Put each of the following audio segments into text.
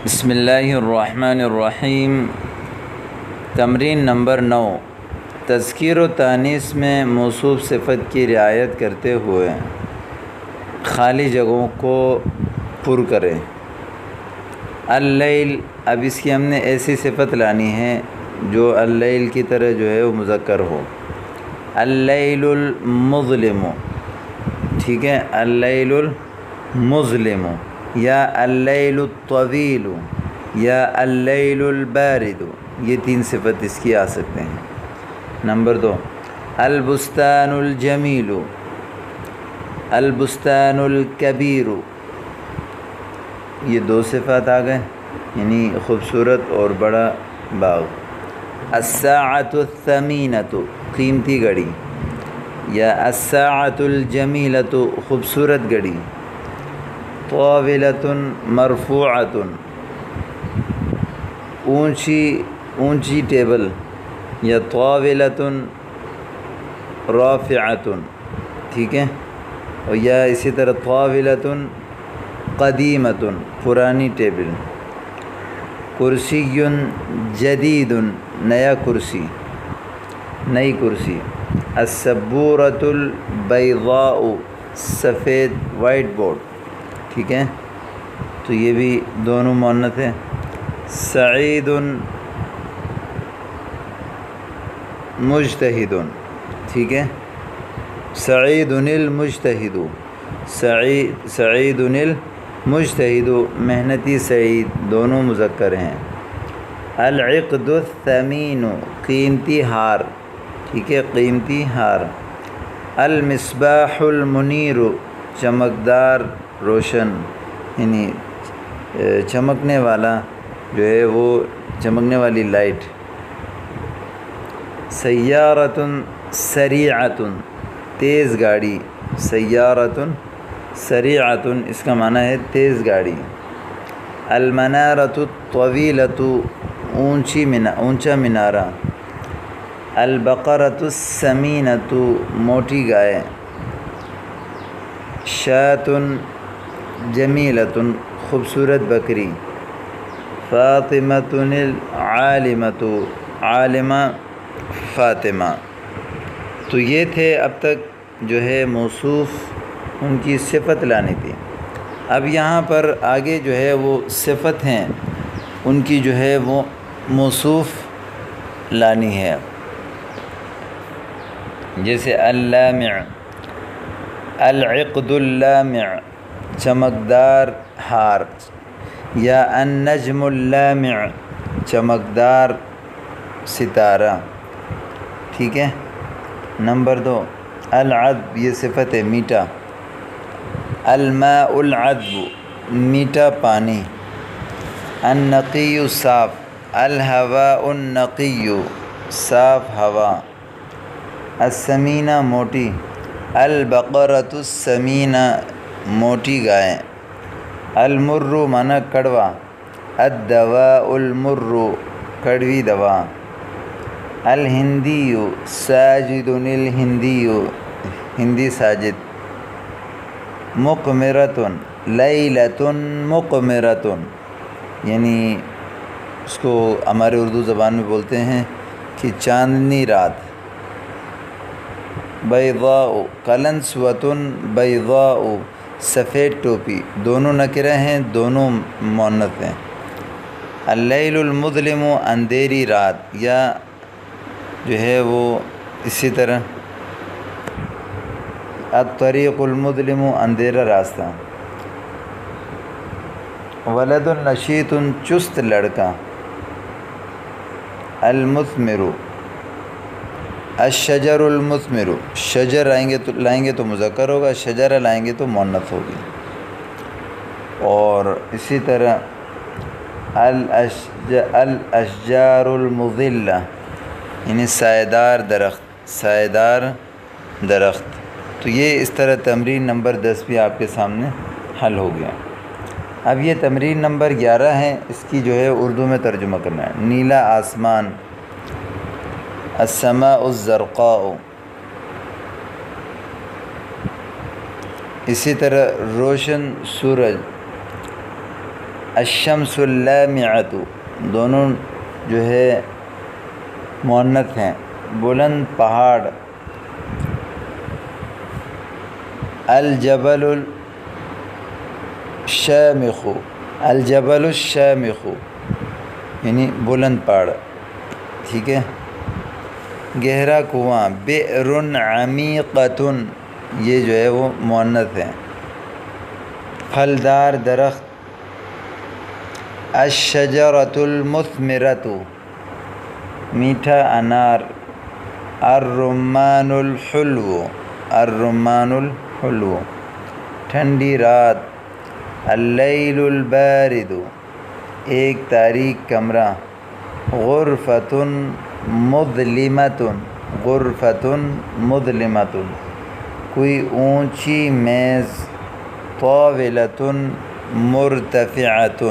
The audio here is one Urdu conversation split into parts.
بسم اللہ الرحمن الرحیم۔ تمرین نمبر 9، تذکیر و تانیث میں موصوف صفت کی رعایت کرتے ہوئے خالی جگہوں کو پر کریں۔ اللیل، اب اس کی ہم نے ایسی صفت لانی ہے جو اللیل کی طرح جو ہے وہ مذکر ہو۔ اللیل المظلم، ٹھیک ہے، اللیل المظلم، یا اللیل الطویل، یا اللیل البارد، یہ تین صفت اس کی آ سکتے ہیں۔ نمبر 2، البستان الجمیل، البستان الکبیر، یہ دو صفات آ گئے، یعنی خوبصورت اور بڑا باغ۔ الساعۃ الثمینۃ، قیمتی گھڑی، یا الساعۃ الجمیلۃ، خوبصورت گھڑی۔ طاولۃ مرفوعۃ، اونچی ٹیبل، یا طاولۃ رافعۃ، ٹھیک ہے، اور یا اسی طرح طاولۃ قدیمۃ، پرانی ٹیبل۔ کرسی جدید، نیا کرسی، نئی کرسی۔ السبورۃ البیضاء، سفید وائٹ بورڈ، ٹھیک ہے، تو یہ بھی دونوں مؤنث ہیں۔ سعید مجتہد، ٹھیک ہے، سعید المجتہد، سعید المجتہد، محنتی سعید، دونوں مذکر ہیں۔ العقد الثمین، قیمتی ہار، ٹھیک ہے، قیمتی ہار۔ المصباح المنیر، چمکدار روشن، یعنی چمکنے والا جو ہے وہ چمکنے والی لائٹ۔ سیارۃ سریعۃ، تیز گاڑی، سیارۃ سریعۃ، اس کا معنی ہے تیز گاڑی۔ المنارۃ الطویلۃ، اونچا مینارہ۔ البقرۃ السمینۃ، موٹی گائے۔ شاۃ جمیلۃ، خوبصورت بکری۔ فاطمۃ العالمۃ، عالمہ فاطمہ۔ تو یہ تھے اب تک جو ہے موصوف، ان کی صفت لانی تھی۔ اب یہاں پر آگے جو ہے وہ صفت ہیں، ان کی جو ہے وہ موصوف لانی ہے، جیسے اللامع، العقد اللامع، چمکدار ہار، یا النجم اللامع، چمکدار ستارہ، ٹھیک ہے۔ نمبر 2، العذب، یہ صفت ہے میٹھا۔ الماء العذب، میٹھا پانی۔ النقی، صاف۔ الہواء النقی، صاف ہوا۔ السمینہ، موٹی۔ البقرۃ السمینہ، موٹی گائے۔ المر، معنی کڑوا۔ الدواء المر، کڑوی دوا۔ الہندی، ساجد الہندی، ہندی ساجد۔ مقمرۃ، لیلۃ مقمرۃ، یعنی اس کو ہمارے اردو زبان میں بولتے ہیں کہ چاندنی رات۔ بیضاء، قلنسوۃ بیضاء، سفید ٹوپی، دونوں نکرہ ہیں، دونوں مؤنث ہیں۔ اللیل المظلم، اندھیری رات، یا جو ہے وہ اسی طرح الطریق المظلم، اندھیرا راستہ۔ ولد نشیط، چست لڑکا۔ المثمر، الشجر المثمر، شجر لائیں گے تو مذکر ہوگا، شجرہ لائیں گے تو مؤنث ہوگی۔ اور اسی طرح الاشجار المظلہ، یعنی سایہ دار درخت۔ تو یہ اس طرح تمرین نمبر 10 بھی آپ کے سامنے حل ہو گیا۔ اب یہ تمرین نمبر 11 ہے، اس کی جو ہے اردو میں ترجمہ کرنا ہے۔ نیلا آسمان، السماء الزرقاء، اسی طرح روشن سورج، الشمس اللامعۃ دونوں جو ہے مؤنث ہیں، بلند پہاڑ۔ الجبل الشامخ، الجبل الشامخ یعنی بلند پہاڑ، ٹھیک ہے۔ گہرا کنواں، بئر عمیقۃ یہ جو ہے وہ مؤنث ہے۔ پھلدار درخت، الشجرۃ المثمرۃ میٹھا انار۔ الرمان الحلو، الرمان الحلو ٹھنڈی رات۔ اللیل البارد ایک تاریک کمرہ۔ غرفۃ مظلمۃ، غرفۃ مظلمۃ کوئی اونچی میز۔ طاولۃ مرتفعۃ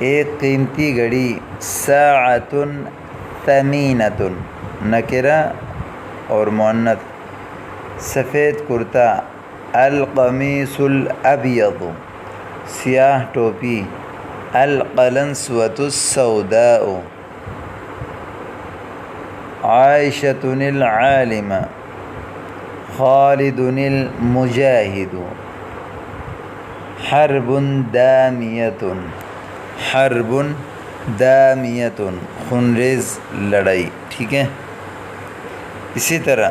ایک قیمتی گھڑی۔ ساعۃ ثمینۃ نکرہ اور مؤنث۔ سفید کرتا۔ القمیص الابیض سیاہ ٹوپی۔ القلنسوۃ السوداء عائشۃ العالمہ۔ خالد المجاہد۔ حرب دامیۃ، حرب دامیۃ خونریز لڑائی، ٹھیک ہے۔ اسی طرح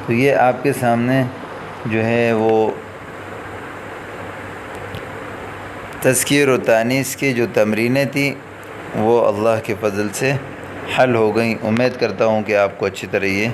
تو یہ آپ کے سامنے جو ہے وہ تذکیر و تانیث کی جو تمرینیں تھیں وہ اللہ کے فضل سے حل ہو گئیں۔ امید کرتا ہوں کہ آپ کو اچھی طرح یہ